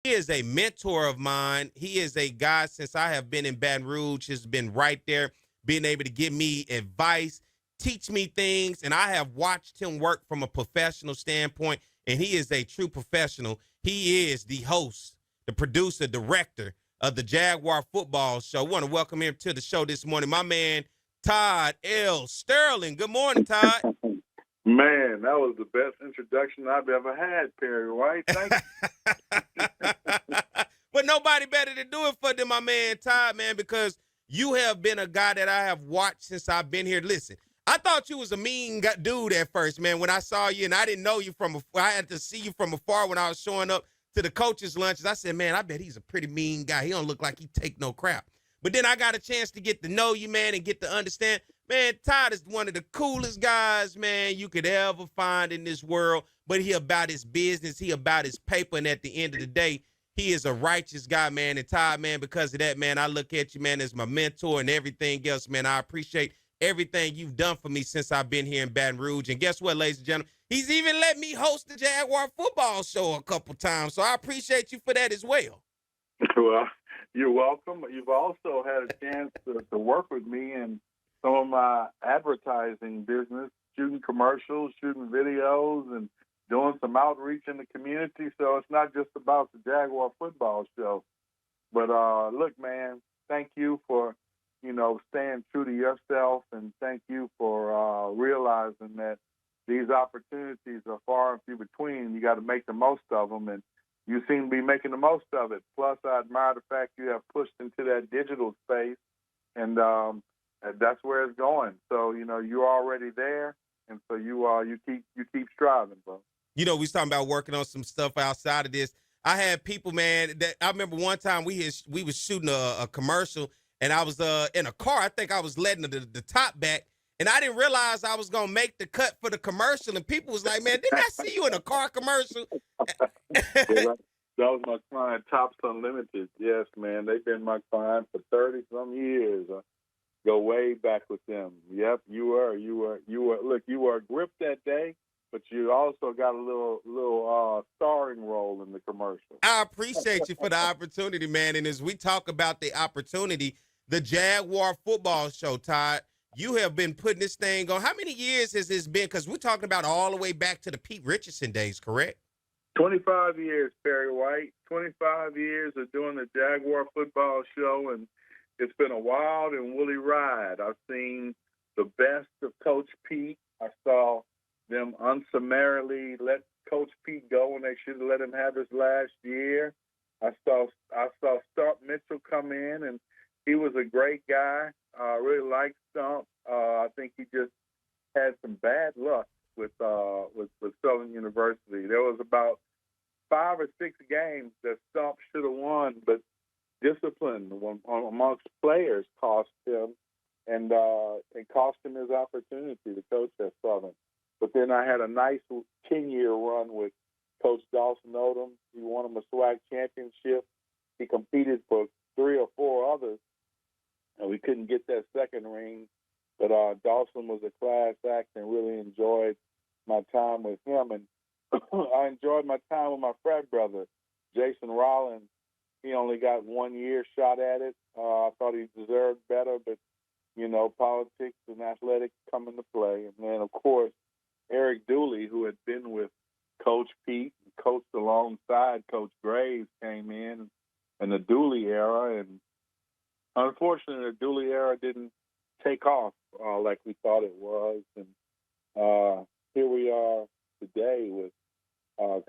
He is a mentor of mine. He is a guy since I have been in Baton Rouge, has been right there, being able to give me advice, teach me things, and I have watched him work from a professional standpoint, and he is a true professional. He is the host, the producer, director of the Jaguar Football Show. I want to welcome him to the show this morning. My man, Todd L. Sterling. Good morning, Todd. Man, that was the best introduction I've ever had, Perry White. Thank But nobody better to do it for than my man Todd, man, because you have been a guy that I have watched since I've been here. Listen, I thought you was a mean dude at first, man, when I saw you, and I didn't know you from afar. I had to see you from afar when I was showing up to the coaches' lunches. I said, man, I bet he's a pretty mean guy. He don't look like he take no crap. But then I got a chance to get to know you, man, and get to understand. Man, Todd is one of the coolest guys, man, you could ever find in this world. But he about his business. He about his paper. And at the end of the day, he is a righteous guy, man. And Todd, man, because of that, man, I look at you, man, as my mentor and everything else, man. I appreciate everything you've done for me since I've been here in Baton Rouge. And guess what, ladies and gentlemen? He's even let me host the Jaguar Football Show a couple times. So I appreciate you for that as well. Well, you're welcome. You've also had a chance to work with me in some of my advertising business, shooting commercials, shooting videos, and doing some outreach in the community. So it's not just about the Jaguar Football Show. But look, man, thank you for, staying true to yourself, and thank you for realizing that these opportunities are far and few between. You got to make the most of them, and you seem to be making the most of it. Plus, I admire the fact you have pushed into that digital space, and that's where it's going. So, you're already there, and so you keep striving, bro. We was talking about working on some stuff outside of this. I had people, man, that I remember one time we was shooting a commercial, and I was in a car. I think I was letting the top back, and I didn't realize I was gonna make the cut for the commercial. And people was like, "Man, didn't I see you in a car commercial?" That was my client, Tops Unlimited. Yes, man, they've been my client for 30-some years. I go way back with them. Yep, you were. Look, you were gripped that day, but you also got a little starring role in the commercial. I appreciate you for the opportunity, man. And as we talk about the opportunity, the Jaguar Football Show, Todd, you have been putting this thing on. How many years has this been? Because we're talking about all the way back to the Pete Richardson days, correct? 25 years, Perry White. 25 years of doing the Jaguar Football Show, and it's been a wild and woolly ride. I've seen the best of Coach Pete. I saw them unsummarily let Coach Pete go when they should have let him have his last year. I saw Stump Mitchell come in, and he was a great guy. I really liked Stump. I think he just had some bad luck with Southern University. There was about 5 or 6 games that Stump should have won, but discipline amongst players cost him, and cost him his opportunity to coach at Southern. But then I had a nice 10-year run with Coach Dawson Odom. He won him a SWAC championship. He competed for 3 or 4 others, and we couldn't get that second ring. But Dawson was a class act, and really enjoyed my time with him. And I enjoyed my time with my frat brother, Jason Rollins. He only got 1 year shot at it. I thought he deserved better, but, politics and athletics come into play. And then, of course, Eric Dooley, who had been with Coach Pete and coached alongside Coach Graves, came in the Dooley era. And unfortunately, the Dooley era didn't take off like we thought it was. And here we are today with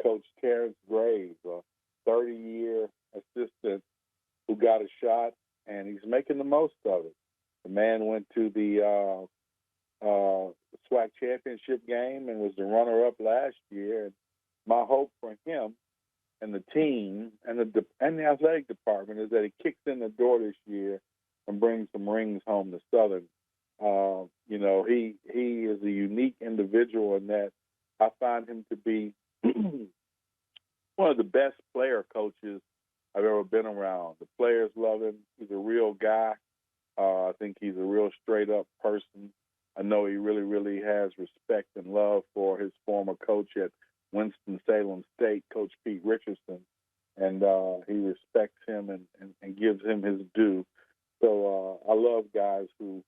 Coach Terrence Graves, a 30-year assistant who got a shot, and he's making the most of it. The man went to the SWAC championship game and was the runner-up last year. And my hope for him and the team and the athletic department is that he kicks in the door this year and brings some rings home to Southern. He is a unique individual in that I find him to be one of the best player coaches I've ever been around. The players love him. He's a real guy. I think he's a real straight-up person. I know he really, really has respect and love for his former coach at Winston-Salem State, Coach Pete Richardson. and he respects him and gives him his due. So I love guys who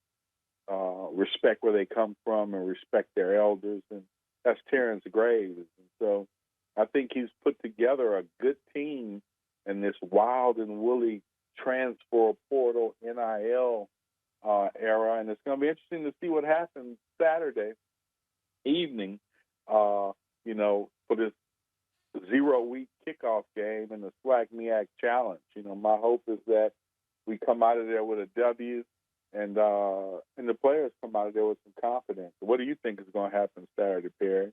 respect where they come from and respect their elders, and that's Terrence Graves. And so I think he's put together a good team in this wild and woolly transfer portal NIL era, and it's going to be interesting to see what happens Saturday evening, for this 0-week kickoff game in the SWAC MEAC Challenge. My hope is that we come out of there with a W, and the players come out of there with some confidence. What do you think is going to happen Saturday, Perry?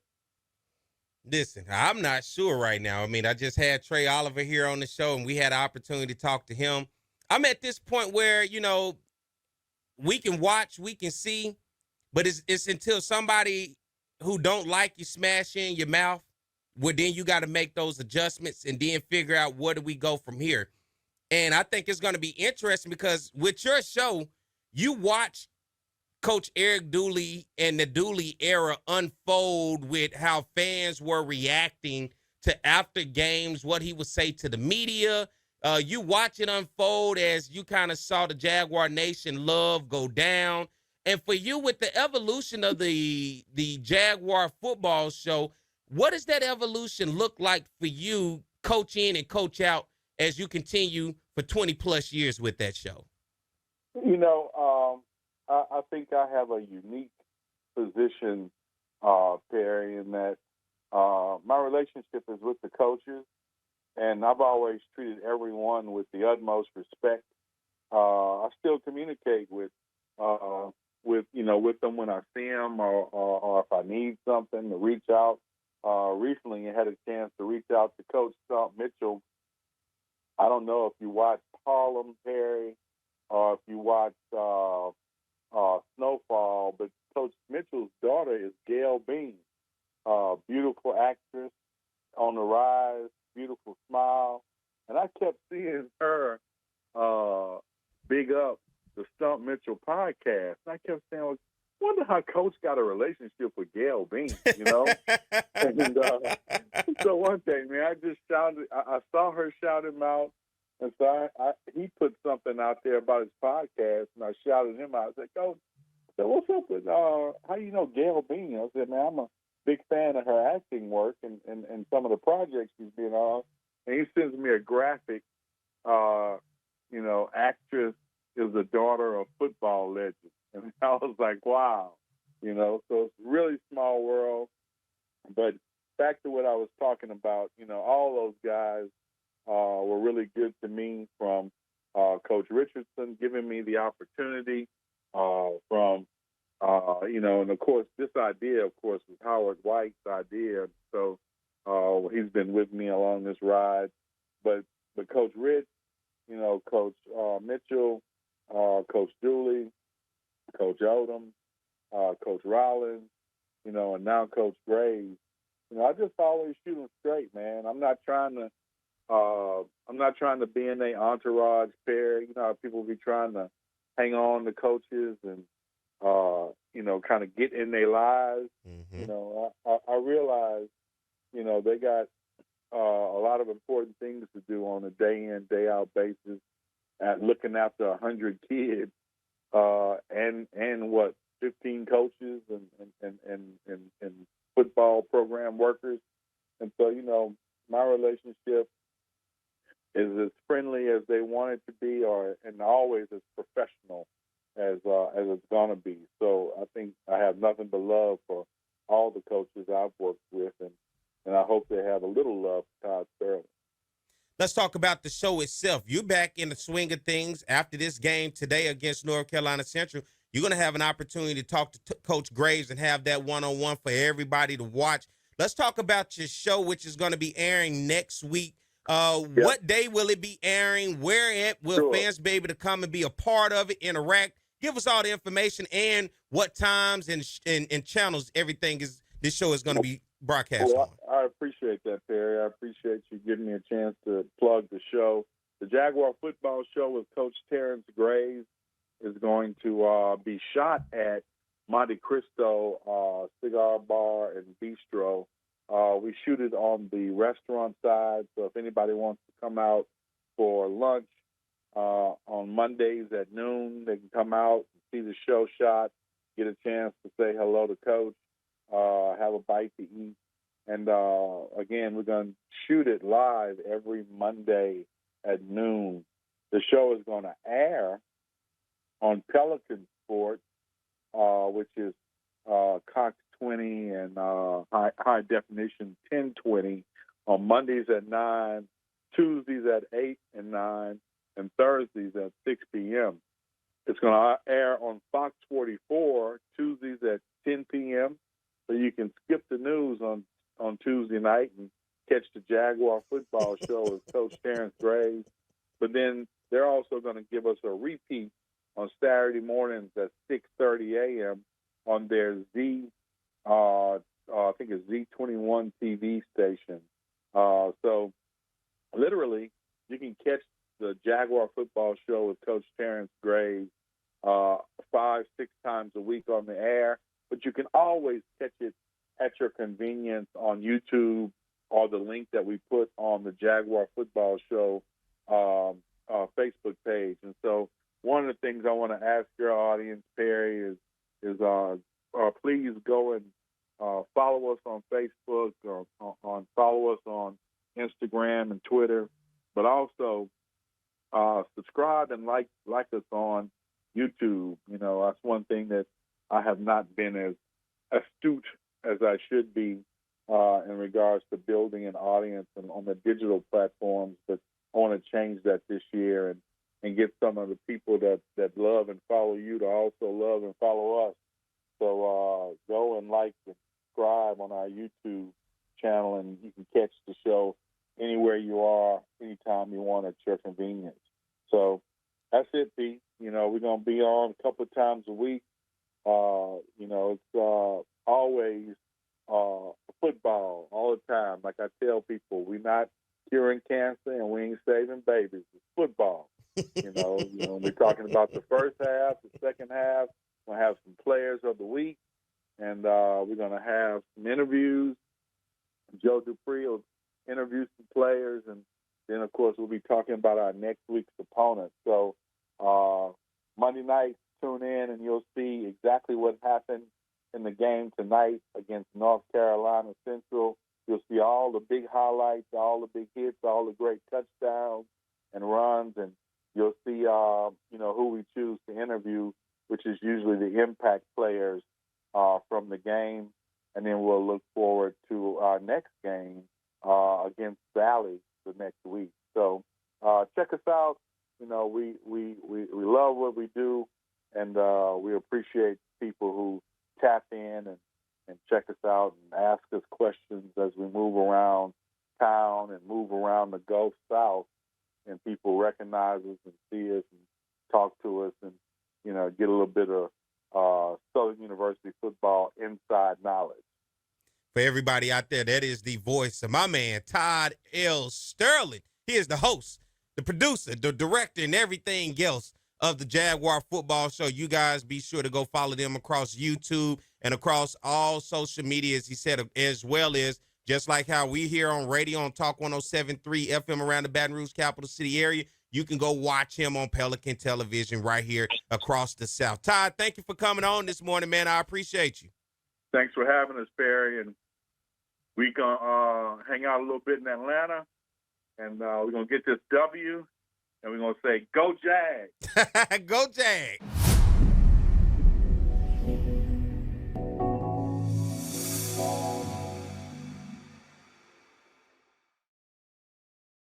Listen, I'm not sure right now. I mean, I just had Trey Oliver here on the show, and we had an opportunity to talk to him. I'm at this point where, we can watch, we can see, but it's until somebody who don't like you smash in your mouth, well, then you got to make those adjustments and then figure out where do we go from here. And I think it's going to be interesting because with your show, you watch Coach Eric Dooley and the Dooley era unfold with how fans were reacting to after games, what he would say to the media. You watch it unfold as you kind of saw the Jaguar Nation love go down. And for you, with the evolution of the Jaguar football show, what does that evolution look like for you, coach in and coach out, as you continue for 20 plus years with that show? I think I have a unique position, Perry, in that my relationship is with the coaches, and I've always treated everyone with the utmost respect. I still communicate with them when I see them, or if I need something to reach out. Recently, I had a chance to reach out to Coach Stump Mitchell. I don't know if you watch Harlem, Perry, or if you watch Snowfall, but Coach Mitchell's daughter is Gail Bean, beautiful actress on the rise, beautiful smile, and I kept seeing her big up the Stump Mitchell podcast, and I kept saying, well, wonder how Coach got a relationship with Gail Bean, And so one day, man, I just shouted. I saw her shout him out, and so he put something out there about his podcast, and I shouted him out. I said, Coach, what's up with how you know Gail Bean? I said, man, I'm a big fan of her acting work and some of the projects she's been on. And he sends me a graphic, actress is the daughter of football legend. And I was like, wow, so it's a really small world. But back to what I was talking about, all those guys were really good to me, from Coach Richardson giving me the opportunity, and of course, this idea, was Howard White's idea. So he's been with me along this ride. But Coach Rich, Coach Mitchell, Coach Dooley, Coach Odom, Coach Rollins, and now Coach Graves. I just always shoot them straight, man. I'm not trying to be in their entourage pair. People be trying to hang on to coaches and kind of get in their lives. Mm-hmm. I realize, they got a lot of important things to do on a day in, day out basis, at looking after 100 kids, and what, 15 coaches and football program workers. And so, my relationship is as friendly as they want it to be, and always as professional as it's gonna be. So I think I have nothing but love for all the coaches I've worked with, and I hope they have a little love for Todd Sterling. Let's talk about the show itself. You're back in the swing of things after this game today against North Carolina Central. You're going to have an opportunity to talk to Coach Graves and have that one-on-one for everybody to watch. Let's talk about your show, which is going to be airing next week. What day will it be airing? Where at will fans be able to come and be a part of it, interact? Give us all the information and what times and channels this show is going to be broadcast on. I appreciate that, Perry. I appreciate you giving me a chance to plug the show. The Jaguar Football Show with Coach Terrence Graves is going to be shot at Monte Cristo Cigar Bar and Bistro We shoot it on the restaurant side, so if anybody wants to come out for lunch on Mondays at noon, they can come out and see the show shot, get a chance to say hello to Coach, have a bite to eat. And again, we're going to shoot it live every Monday at noon. The show is going to air on Pelican Sports, which is Cox 20 and high definition 1020 on Mondays at 9, Tuesdays at 8 and 9, and Thursdays at 6 p.m. It's going to air on Fox 44 Tuesdays at 10 p.m. So you can skip the news on Tuesday night and catch the Jaguar Football show with Coach Terrence Graves. But then they're also going to give us a repeat on Saturday mornings at 6:30 a.m. on their I think it's Z21 TV station. So literally, you can catch the Jaguar Football show with Coach Terrence Graves 5-6 times a week on the air, but you can always catch it at your convenience on YouTube or the link that we put on the Jaguar Football show Facebook page. And so one of the things I want to ask your audience, Perry, is please go and follow us on Facebook, or follow us on Instagram and Twitter, but also subscribe and like us on YouTube. You know, that's one thing that I have not been as astute as I should be in regards to building an audience and on the digital platforms, but I want to change that this year and get some of the people that love and follow you to also love and follow us. So go and like and subscribe on our YouTube channel, and you can catch the show anywhere you are, anytime you want at your convenience. So that's it, Pete. You know, we're going to be on a couple of times a week. You know, it's always football all the time. Like I tell people, we're not curing cancer and we ain't saving babies. It's football. You know, we're talking about the first half, the second half. We'll have some players of the week, and we're going to have some interviews. Joe Dupree will interview some players, and then, of course, we'll be talking about our next week's opponent. So Monday night, tune in, and you'll see exactly what happened in the game tonight against North Carolina Central. You'll see all the big highlights, all the big hits, all the great touchdowns and runs, and you'll see, who we choose to interview, which is usually the impact players from the game. And then we'll look forward to our next game against Valley the next week. So check us out. You know, we love what we do, and we appreciate people who tap in and check us out and ask us questions as we move around town and move around the Gulf South, and people recognize us and see us and talk to us and, you know, get a little bit of Southern University football inside knowledge. For everybody out there, that is the voice of my man, Todd L. Sterling. He is the host, the producer, the director, and everything else of the Jaguar Football Show. You guys be sure to go follow them across YouTube and across all social media, as he said, as well as just like how we here on radio on Talk 107.3 FM around the Baton Rouge capital city area. You can go watch him on Pelican Television right here across the South. Todd, thank you for coming on this morning, man. I appreciate you. Thanks for having us, Perry. And we're going to hang out a little bit in Atlanta, and we're going to get this W, and we're going to say, go Jags. Go Jags.